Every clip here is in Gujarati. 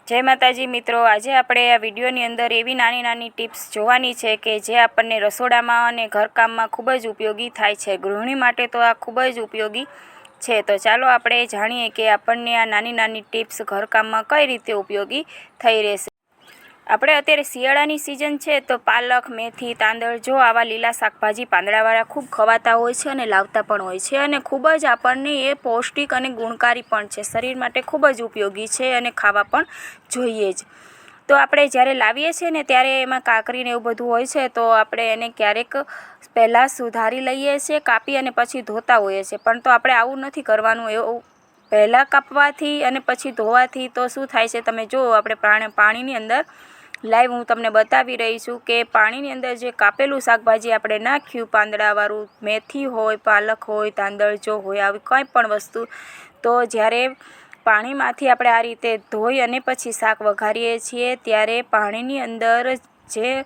जय माताजी मित्रों, आज આપણે આ વિડીયોની અંદર એવી નાની નાની ટિપ્સ જોવાની છે કે જે આપણને રસોડામાં અને ઘરકામમાં ખૂબ જ ઉપયોગી થાય છે। ગૃહિણી માટે તો આ ખૂબ જ ઉપયોગી છે। તો ચાલો આપણે જાણીએ કે આપણને આ નાની નાની ટિપ્સ ઘરકામમાં કઈ રીતે ઉપયોગી થઈ રહેશે। આપણે અત્યારે શિયાળાની સિઝન છે તો પાલક, મેથી, તાંદળ જો આવા લીલા શાકભાજી પાંદડાવાળા ખૂબ ખવાતા હોય છે અને લાવતા પણ હોય છે અને ખૂબ જ આપણને એ પૌષ્ટિક અને ગુણકારી પણ છે, શરીર માટે ખૂબ જ ઉપયોગી છે અને ખાવા પણ જોઈએ જ। તો આપણે જ્યારે લાવીએ છીએ ને ત્યારે એમાં કાકરીને એવું બધું હોય છે તો આપણે એને ક્યારેક પહેલાં સુધારી લઈએ છીએ કાપી અને પછી ધોતા હોઈએ છીએ, પણ તો આપણે આવું નથી કરવાનું। એવું પહેલાં કાપવાથી અને પછી ધોવાથી તો શું થાય છે તમે જુઓ, આપણે પાણીની અંદર લાઈવ હું તમને બતાવી રહી છું કે પાણીની અંદર જે કાપેલું શાકભાજી આપણે નાખ્યું, પાંદડાવાળું, મેથી હોય, પાલક હોય, તાંદળજો હોય, આવી કંઈ પણ વસ્તુ, તો જ્યારે પાણીમાંથી આપણે આ રીતે ધોઈ અને પછી શાક વઘારીએ છીએ ત્યારે પાણીની અંદર જે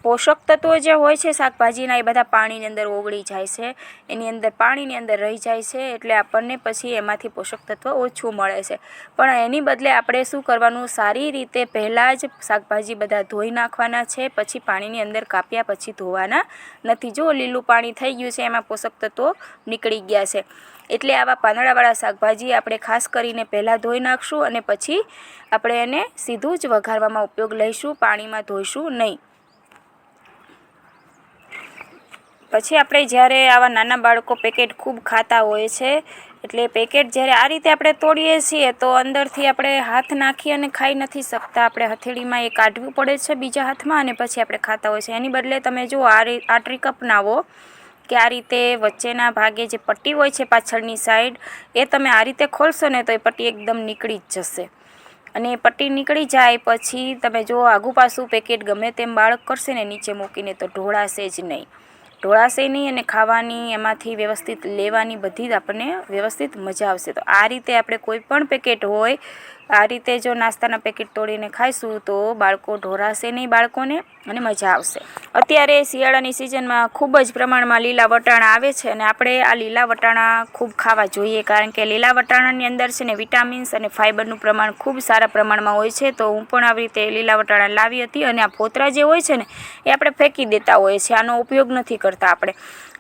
પોષક તત્વો જે હોય છે શાકભાજીના એ બધા પાણીની અંદર ઓગળી જાય છે, એની અંદર પાણીની અંદર રહી જાય છે, એટલે આપણને પછી એમાંથી પોષક તત્વ ઓછું મળે છે। પણ એની બદલે આપણે શું કરવાનું, સારી રીતે પહેલાં જ શાકભાજી બધા ધોઈ નાખવાના છે, પછી પાણીની અંદર કાપ્યા પછી ધોવાના નથી। જો લીલું પાણી થઈ ગયું છે એમાં પોષક તત્વો નીકળી ગયા છે, એટલે આવા પાંદડાવાળા શાકભાજી આપણે ખાસ કરીને પહેલાં ધોઈ નાખશું અને પછી આપણે એને સીધું જ વઘારવામાં ઉપયોગ લઈશું, પાણીમાં ધોઈશું નહીં। પછી આપણે જ્યારે આવા નાના બાળકો પેકેટ ખૂબ ખાતા હોય છે, એટલે પેકેટ જ્યારે આ રીતે આપણે તોડીએ છીએ તો અંદરથી આપણે હાથ નાખી અને ખાઈ નથી શકતા, આપણે હથેળીમાં એ કાઢવું પડે છે બીજા હાથમાં અને પછી આપણે ખાતા હોય છે। એની બદલે તમે જો આ ટ્રીક અપનાવો કે આ રીતે વચ્ચેના ભાગે જે પટ્ટી હોય છે પાછળની સાઈડ, એ તમે આ રીતે ખોલશો ને તો એ પટ્ટી એકદમ નીકળી જ જશે અને એ પટ્ટી નીકળી જાય પછી તમે જો આઘું પાછું પેકેટ ગમે તેમ બાળક કરશે ને નીચે મૂકીને તો ઢોળાશે જ નહીં અને ખાવાની એમાંથી વ્યવસ્થિત લેવાની બધી જ આપણને વ્યવસ્થિત મજા આવશે। તો આ રીતે આપણે કોઈ પણ પેકેટ હોય આ રીતે જો નાસ્તાના પેકેટ તોડીને ખાઈશું તો બાળકો ઢોરાશે નહીં બાળકોને અને મજા આવશે। અત્યારે શિયાળાની સિઝનમાં ખૂબ જ પ્રમાણમાં લીલા વટાણા આવે છે અને આપણે આ લીલા વટાણા ખૂબ ખાવા જોઈએ, કારણ કે લીલા વટાણાની અંદર છે ને વિટામિન્સ અને ફાઇબરનું પ્રમાણ ખૂબ સારા પ્રમાણમાં હોય છે। તો હું પણ આવી રીતે લીલા વટાણા લાવી હતી અને આ ફોતરા જે હોય છે ને એ આપણે ફેંકી દેતા હોઈએ છીએ, આનો ઉપયોગ નથી કરતા। આપણે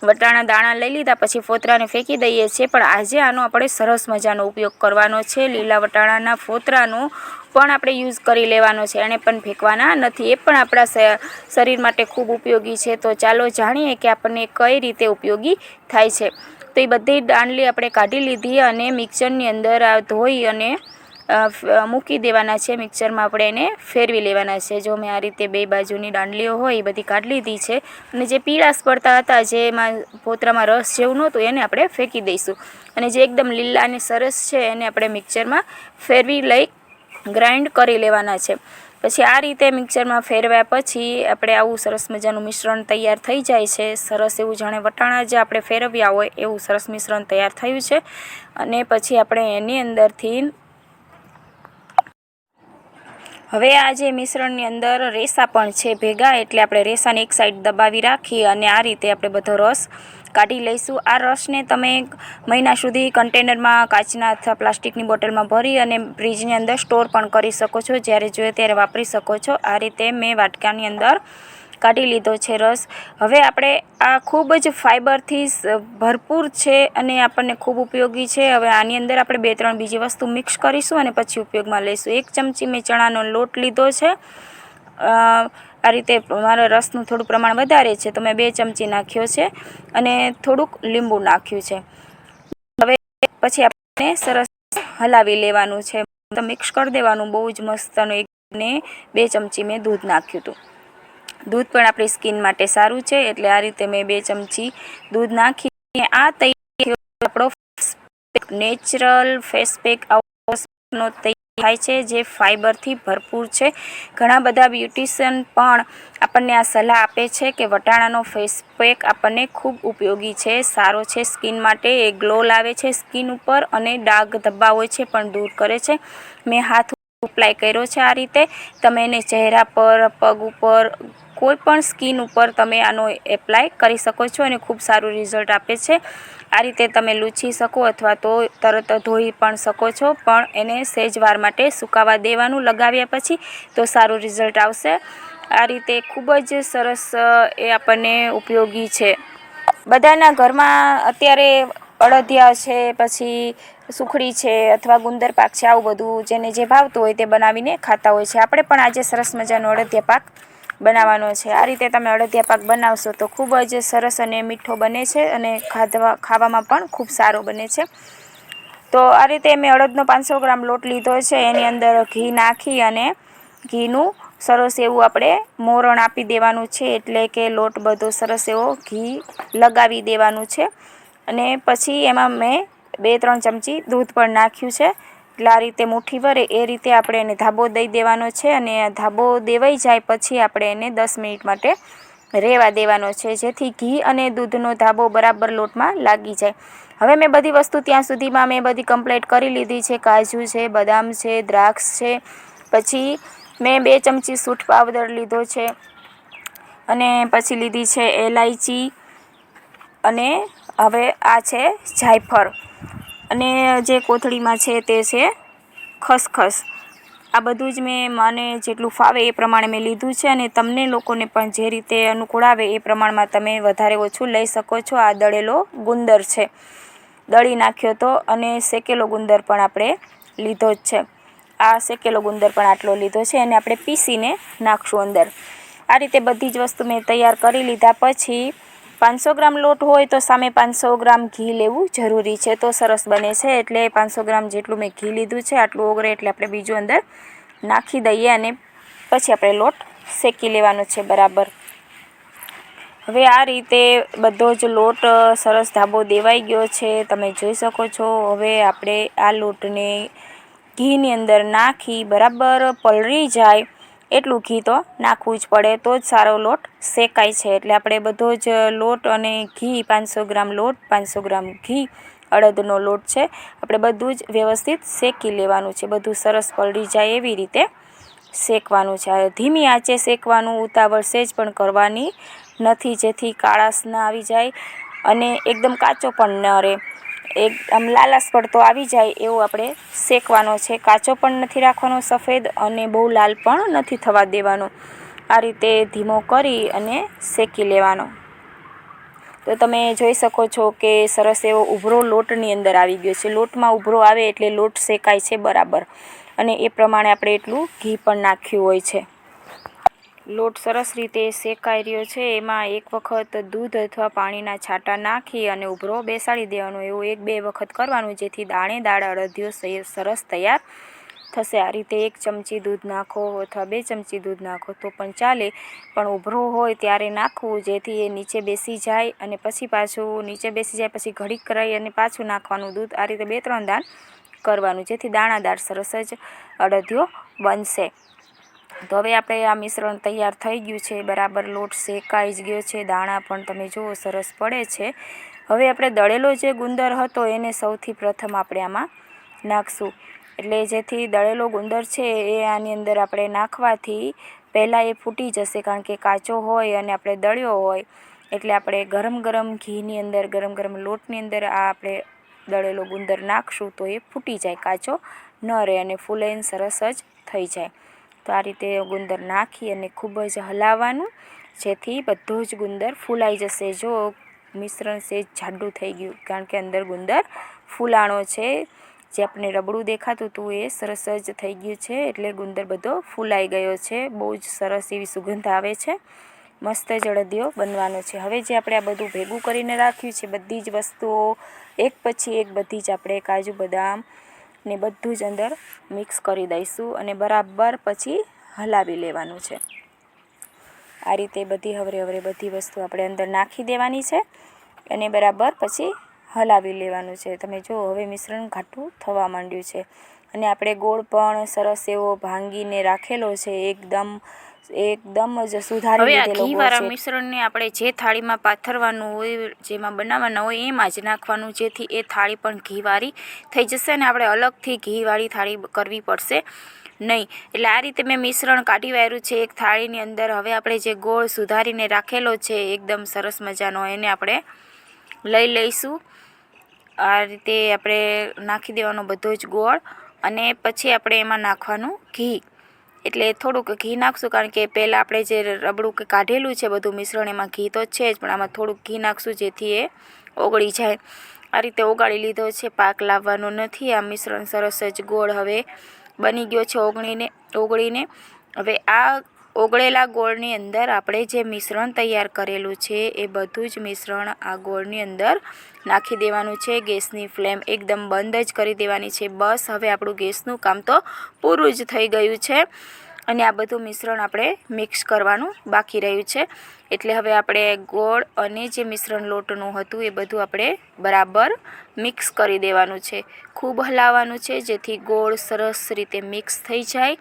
વટાણા દાણા લઈ લીધા પછી ફોતરાને ફેંકી દઈએ છીએ, પણ આજે આનો આપણે સરસ મજાનો ઉપયોગ કરવાનો છે। લીલા વટાણાના ફોતરાનો પણ આપણે યુઝ કરી લેવાનો છે, એને પણ ફેંકવાના નથી, એ પણ આપણા શરીર માટે ખૂબ ઉપયોગી છે। તો ચાલો જાણીએ કે આપણને કઈ રીતે ઉપયોગી થાય છે। તો એ બધી દાંડલી આપણે કાઢી લીધી અને મિક્સરની અંદર ધોઈ અને મૂકી દેવાના છે, મિક્સરમાં આપણે એને ફેરવી લેવાના છે। જો મેં આ રીતે બે બાજુની દાંડલીઓ હોય એ બધી કાઢી લીધી છે અને જે પીળાશ પડતા હતા, જેમાં ફોતરામાં રસ જેવું નહોતું, એને આપણે ફેંકી દઈશું અને જે એકદમ લીલા અને સરસ છે એને આપણે મિક્સરમાં ફેરવી લઈ ગ્રાઇન્ડ કરી લેવાના છે। પછી આ રીતે મિક્સરમાં ફેરવ્યા પછી આપણે આવું સરસ મજાનું મિશ્રણ તૈયાર થઈ જાય છે, સરસ એવું જાણે વટાણા જે આપણે ફેરવ્યા હોય એવું સરસ મિશ્રણ તૈયાર થયું છે। અને પછી આપણે એની અંદરથી હવે આ જે મિશ્રણની અંદર રેસા પણ છે ભેગા, એટલે આપણે રેસાને એક સાઈડ દબાવી રાખી અને આ રીતે આપણે બધો રસ કાઢી લઈશું। આ રસને તમે મહિના સુધી કન્ટેનરમાં કાચના અથવા પ્લાસ્ટિકની બોટલમાં ભરી અને ફ્રીજની અંદર સ્ટોર પણ કરી શકો છો, જ્યારે જોઈએ ત્યારે વાપરી શકો છો। આ રીતે મેં વાટકાની અંદર કાઢી લીધો છે રસ। હવે આપણે આ ખૂબ જ ફાઇબરથી ભરપૂર છે અને આપણને ખૂબ ઉપયોગી છે। હવે આની અંદર આપણે 2-3 બીજી વસ્તુ મિક્સ કરીશું અને પછી ઉપયોગમાં લઈશું। 1 ચમચી મેં ચણાનો લોટ લીધો છે, આ રીતે મારા રસનું થોડું પ્રમાણ વધારે છે તો મેં 2 ચમચી નાખ્યો છે અને થોડુંક લીંબુ નાખ્યું છે। હવે પછી આપણે સરસ હલાવી લેવાનું છે, મિક્સ કરી દેવાનું બહુ જ મસ્ત। અને 2 ચમચી મેં દૂધ નાખ્યું હતું, દૂધ પણ આપણી સ્કિન માટે સારું છે, એટલે આ રીતે મેં 2 ચમચી દૂધ નાખી આ તૈયાર આપણો નેચરલ ફેસ પેક નો તૈયાર થાય છે, જે ફાઇબરથી ભરપૂર છે। ઘણા બધા બ્યુટિશિયન પણ આપણને આ સલાહ આપે છે કે વટાણાનો ફેસ પેક આપણને ખૂબ ઉપયોગી છે, સારો છે સ્કિન માટે, એ ગ્લો લાવે છે સ્કિન ઉપર અને ડાઘ ધબ્બા હોય છે પણ દૂર કરે છે। મેં હાથ એપ્લાય કર્યો છે। આ રીતે તમે એને ચહેરા પર, પગ ઉપર, કોઈ પણ સ્કિન ઉપર તમે આનો એપ્લાય કરી શકો છો અને ખૂબ સારું રિઝલ્ટ આપે છે। આ રીતે તમે લૂછી શકો અથવા તો તરત ધોઈ પણ શકો છો, પણ એને સહેજ વાર માટે સુકાવા દેવાનું લગાવ્યા પછી, તો સારું રિઝલ્ટ આવશે। આ રીતે ખૂબ જ સરસ એ આપણને ઉપયોગી છે। બધાના ઘરમાં અત્યારે અળદિયા છે, પછી સુખડી છે અથવા ગુંદર પાક છે, આવું બધું જેને જે ભાવતું હોય તે બનાવીને ખાતા હોય છે। આપણે પણ આજે સરસ મજાનો અળદિયા પાક બનાવવાનો છે। આ રીતે તમે અળદિયા પાક બનાવશો તો ખૂબ જ સરસ અને મીઠો બને છે અને ખાવામાં પણ ખૂબ સારો બને છે। તો આ રીતે મેં અડદનો 500 ગ્રામ લોટ લીધો છે। એની અંદર ઘી નાખી અને ઘીનું સરસ એવું આપણે મોરણ આપી દેવાનું છે, એટલે કે લોટ બધો સરસ એવો ઘી લગાવી દેવાનું છે। અને પછી એમાં મેં 2-3 ચમચી દૂધ પણ નાખ્યું છે। એટલે આ રીતે મુઠ્ઠી ભરે એ રીતે આપણે એને ધાબો દઈ દેવાનો છે, અને ધાબો દેવાઈ જાય પછી આપણે એને 10 મિનિટ માટે રહેવા દેવાનો છે, જેથી ઘી અને દૂધનો ધાબો બરાબર લોટમાં લાગી જાય। હવે મેં બધી વસ્તુ ત્યાં સુધીમાં મેં બધી કમ્પ્લીટ કરી લીધી છે। કાજુ છે, બદામ છે, દ્રાક્ષ છે, પછી મેં 2 ચમચી સૂંઠ પાવડર લીધો છે, અને પછી લીધી છે એલાયચી, અને હવે આ છે જાયફળ, અને જે કોથળીમાં છે તે છે ખસખસ। આ બધું જ મને જેટલું ફાવે એ પ્રમાણે મેં લીધું છે, અને તમને લોકોને પણ જે રીતે અનુકૂળ આવે એ પ્રમાણમાં તમે વધારે ઓછું લઈ શકો છો। આ દળેલો ગુંદર છે, દળી નાખ્યો તો, અને શેકેલો ગુંદર પણ આપણે લીધો જ છે। આ શેકેલો ગુંદર પણ આટલો લીધો છે, અને આપણે પીસીને નાખશું અંદર। આ રીતે બધી જ વસ્તુ મેં તૈયાર કરી લીધા પછી 500 ગ્રામ લોટ હોય તો સામે 500 ગ્રામ ઘી લેવું જરૂરી છે, તો સરસ બને છે। એટલે 500 ગ્રામ જેટલું મેં ઘી લીધું છે, આટલું ઓગળે એટલે આપણે બીજું અંદર નાખી દઈએ, અને પછી આપણે લોટ શેકી લેવાનો છે બરાબર। હવે આ રીતે બધો જ લોટ સરસ ધાબો દેવાઈ ગયો છે, તમે જોઈ શકો છો। હવે આપણે આ લોટને ઘીની અંદર નાખી બરાબર પલળી જાય એટલું ઘી તો નાખવું જ પડે, તો જ સારો લોટ શેકાય છે। એટલે આપણે બધો જ લોટ અને ઘી 500 ગ્રામ લોટ, 500 ગ્રામ ઘી, અડદનો લોટ છે, આપણે બધું જ વ્યવસ્થિત શેકી લેવાનું છે। બધું સરસ પલળી જાય એવી રીતે શેકવાનું છે। ધીમી આંચે શેકવાનું, ઉતાવળ સહેજ પણ કરવાની નથી, જેથી કાળાશ ન આવી જાય અને એકદમ કાચો પણ ન રહે। એકદમ લાલાશ પડતો આવી જાય એવું આપણે શેકવાનો છે, કાચો પણ નથી રાખવાનો સફેદ, અને બહુ લાલ પણ નથી થવા દેવાનો। આ રીતે ધીમો કરી અને શેકી લેવાનો। તો તમે જોઈ શકો છો કે સરસ એવો ઉભરો લોટની અંદર આવી ગયો છે। લોટમાં ઉભરો આવે એટલે લોટ શેકાય છે બરાબર, અને એ પ્રમાણે આપણે એટલું ઘી પણ નાખ્યું હોય છે। લોટ સરસ રીતે શેકાઈ રહ્યો છે, એમાં એક વખત દૂધ અથવા પાણીના છાંટા નાખી અને ઉભરો બેસાડી દેવાનો। એવું 1-2 વખત કરવાનું, જેથી દાણેદાર અડદિયો સરસ તૈયાર થશે। આ રીતે 1 ચમચી દૂધ નાખો અથવા 2 ચમચી દૂધ નાખો તો પણ ચાલે, પણ ઉભરો હોય ત્યારે નાખવું, જેથી એ નીચે બેસી જાય, અને પછી પાછું નીચે બેસી જાય પછી ઘડીક કરાવી અને પાછું નાખવાનું દૂધ। આ રીતે 2-3 દાણ કરવાનું, જેથી દાણાદાર સરસ જ અડદિયો બનશે। તો હવે આપણે આ મિશ્રણ તૈયાર થઈ ગયું છે બરાબર, લોટ શેકાઈ જ ગયો છે, દાણા પણ તમે જુઓ સરસ પડે છે। હવે આપણે દળેલો જે ગુંદર હતો એને સૌથી પ્રથમ આપણે આમાં નાખશું, એટલે જેથી દળેલો ગુંદર છે એ આની અંદર આપણે નાખવાથી પહેલાં એ ફૂટી જશે, કારણ કે કાચો હોય અને આપણે દળ્યો હોય, એટલે આપણે ગરમ ગરમ ઘીની અંદર, ગરમ ગરમ લોટની અંદર આ આપણે દળેલો ગુંદર નાખશું તો એ ફૂટી જાય, કાચો ન રહે અને ફૂલાઈને સરસ જ થઈ જાય। તો આ રીતે ગુંદર નાખી અને ખૂબ જ હલાવવાનું, જેથી બધો જ ગુંદર ફૂલાઈ જશે। જો મિશ્રણ સહેજ જાડું થઈ ગયું, કારણ કે અંદર ગુંદર ફૂલાણો છે, જે આપણે રબડું દેખાતું હતું એ સરસ જ થઈ ગયું છે, એટલે ગુંદર બધો ફૂલાઈ ગયો છે। બહુ જ સરસ એવી સુગંધ આવે છે, મસ્ત જ અડદિયો બનવાનો છે। હવે જે આપણે આ બધું ભેગું કરીને રાખ્યું છે, બધી જ વસ્તુઓ એક પછી એક બધી જ આપણે કાજુ બદામ ને બધું જ અંદર મિક્સ કરી દઈશું, અને બરાબર પછી હલાવી લેવાનું છે। આ રીતે બધી હવરે બધી વસ્તુ આપણે અંદર નાખી દેવાની છે, અને બરાબર પછી હલાવી લેવાનું છે। તમે જો હવે મિશ્રણ ઘાટું થવા માંડ્યું છે, અને આપણે ગોળ પણ સરસ એવો ભાંગીને રાખેલો છે, એકદમ જ સુધારી લીધેલો ગોળ છે। ઘીવાળા મિશ્રણને આપણે જે થાળીમાં પાથરવાનું હોય, જેમાં બનાવવાના હોય એમાં જ નાખવાનું, જેથી એ થાળી પણ ઘીવાળી થઈ જશે, અને આપણે અલગથી ઘીવાળી થાળી કરવી પડશે। નહીં. એટલે આ રીતે મેં મિશ્રણ કાઢી વાળ્યું છે એક થાળીની અંદર. હવે આપણે જે ગોળ સુધારીને રાખેલો છે એકદમ સરસ મજાનો, એને આપણે લઈ લઈશું. આ રીતે આપણે નાખી દેવાનો બધો જ ગોળ, અને પછી આપણે એમાં નાખવાનું ઘી. એટલે થોડુંક ઘી નાખશું, કારણ કે પહેલાં આપણે જે રબડું કે કાઢેલું છે બધું મિશ્રણ, એમાં ઘી તો છે જ, પણ આમાં થોડુંક ઘી નાખશું જેથી એ ઓગળી જાય. આ રીતે ઓગાળી લીધો છે, પાક લાવવાનો નથી. આ મિશ્રણ સરસ જ ગોળ હવે બની ગયો છે ઓગળીને. હવે આ ઓગળેલા ગોળની અંદર આપણે જે મિશ્રણ તૈયાર કરેલું છે એ બધું જ મિશ્રણ આ ગોળની અંદર નાખી દેવાનું છે. ગેસની ફ્લેમ એકદમ બંધ જ કરી દેવાની છે. બસ હવે આપણું ગેસનું કામ તો પૂરું જ થઈ ગયું છે, અને આ બધું મિશ્રણ આપણે મિક્સ કરવાનું બાકી રહ્યું છે. એટલે હવે આપણે ગોળ અને જે મિશ્રણ લોટનું હતું એ બધું આપણે બરાબર મિક્સ કરી દેવાનું છે. ખૂબ હલાવવાનું છે જેથી ગોળ સરસ રીતે મિક્સ થઈ જાય,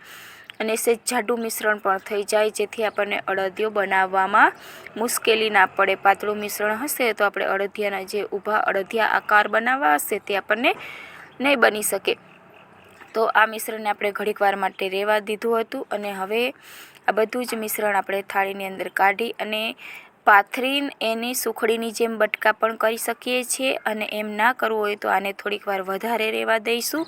અને સહેજ જાડું મિશ્રણ પણ થઈ જાય, જેથી આપણને અડદિયો બનાવવામાં મુશ્કેલી ના પડે. પાતળું મિશ્રણ હશે તો આપણે અડદિયાના જે ઊભા અડદિયા આકાર બનાવવા હશે તે આપણને નહીં બની શકે. તો આ મિશ્રણને આપણે ઘડીક વાર માટે રહેવા દીધું હતું, અને હવે આ બધું જ મિશ્રણ આપણે થાળીની અંદર કાઢી અને પાથરીને એની સુખડીની જેમ બટકા પણ કરી શકીએ છીએ. અને એમ ના કરવું હોય તો આને થોડીક વાર વધારે રહેવા દઈશું,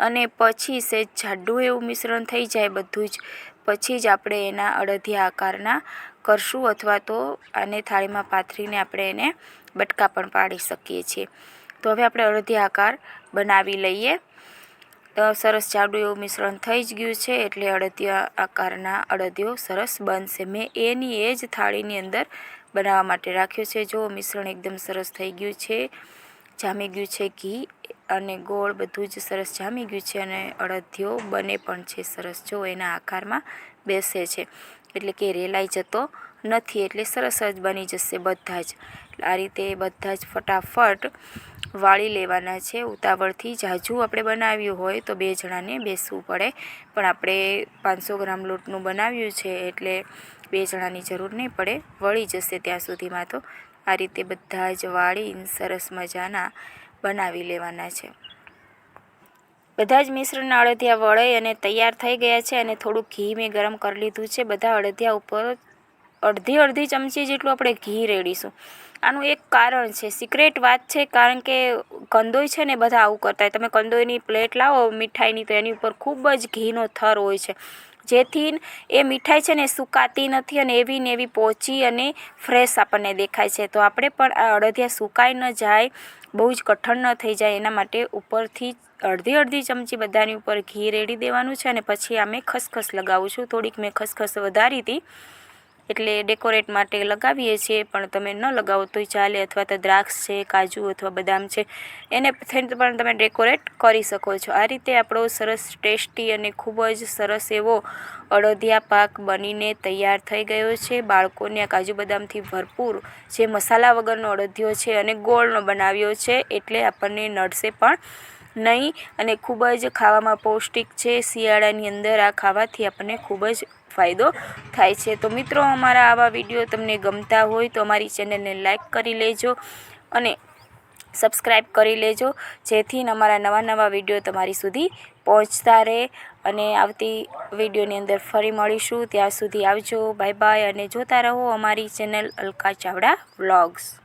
અને પછી સહેજ જાડું એવું મિશ્રણ થઈ જાય બધું જ, પછી જ આપણે એના અડદિયા આકારના કરશું, અથવા તો આને થાળીમાં પાથરીને આપણે એને બટકા પણ પાડી શકીએ છીએ. તો હવે આપણે અડદિયા આકાર બનાવી લઈએ. તો સરસ જાડું એવું મિશ્રણ થઈ જ ગયું છે, એટલે અડદિયા આકારના અડદિયો સરસ બનશે. મેં એની એ જ થાળીની અંદર બનાવવા માટે રાખ્યો છે. જો મિશ્રણ એકદમ સરસ થઈ ગયું છે, જામી ગયું છે, ઘી અને ગોળ બધું જ સરસ જામી ગયું છે, અને અડદિયો બને પણ છે સરસ. જો એના આકારમાં બેસે છે, એટલે કે રેલાઈ જતો નથી, એટલે સરસ જ બની જશે બધા જ. આ રીતે બધા જ ફટાફટ વાળી લેવાના છે. ઉતાવળથી ઝાઝું આપણે બનાવ્યું હોય તો 2 જણાને બેસવું પડે, પણ આપણે 500 ગ્રામ લોટનું બનાવ્યું છે એટલે 2 જણાની જરૂર નહીં પડે, વળી જશે ત્યાં સુધીમાં. તો આ રીતે બધા જ વાળીને સરસ મજાના બનાવી લેવાના છે. બધા જ મિશ્રણના અડદિયા વળાઈ અને તૈયાર થઈ ગયા છે, અને થોડુંક ઘી મેં ગરમ કરી લીધું છે. બધા અડદિયા ઉપર અડધી ચમચી જેટલું આપણે ઘી રેડીશું. આનું એક કારણ છે, સિક્રેટ વાત છે, કારણ કે કંદોઈ છે ને બધા આવું કરતા હોય. તમે કંદોઈની પ્લેટ લાવો મીઠાઈની, તો એની ઉપર ખૂબ જ ઘીનો થર હોય છે, જેથી એ મીઠાઈ છે ને સુકાતી નથી, અને એવી ને એવી પોચી અને ફ્રેશ આપણને દેખાય છે. તો આપણે પણ આ અડદિયા સુકાઈ ન જાય, બહુ જ કઠણ ન થઈ જાય, એના માટે ઉપરથી અડધી ચમચી બધાની ઉપર ઘી રેડી દેવાનું છે. અને પછી આ મેં ખસખસ લગાવું છું. થોડીક મેં ખસખસ વધારી હતી, એટલે ડેકોરેટ માટે લગાવીએ છીએ, પણ તમે ન લગાવો તોય ચાલે, અથવા તો દ્રાક્ષ છે, કાજુ અથવા બદામ છે, એને પણ તમે ડેકોરેટ કરી શકો છો. આ રીતે આપણો સરસ ટેસ્ટી અને ખૂબ જ સરસ એવો અડદિયા પાક બનીને તૈયાર થઈ ગયો છે. બાળકોને આ કાજુ બદામથી ભરપૂર જે મસાલા વગરનો અડદિયો છે અને ગોળનો બનાવ્યો છે, એટલે આપણને નડશે પણ નહીં, અને ખૂબ જ ખાવામાં પૌષ્ટિક છે. શિયાળાની અંદર આ ખાવાથી આપણને ખૂબ જ ફાયદો થાય છે. તો મિત્રો, અમારા આવા વિડીયો તમને ગમતા હોય તો અમારી ચેનલને લાઈક કરી લેજો અને સબસ્ક્રાઈબ કરી લેજો, જેથી અમારા નવા વિડીયો તમારી સુધી પહોંચતા રહે. અને આવતી વિડીયોની અંદર ફરી મળીશું. ત્યાં સુધી આવજો, બાય બાય, અને જોતા રહો અમારી ચેનલ અલકા ચાવડા વ્લોગ્સ.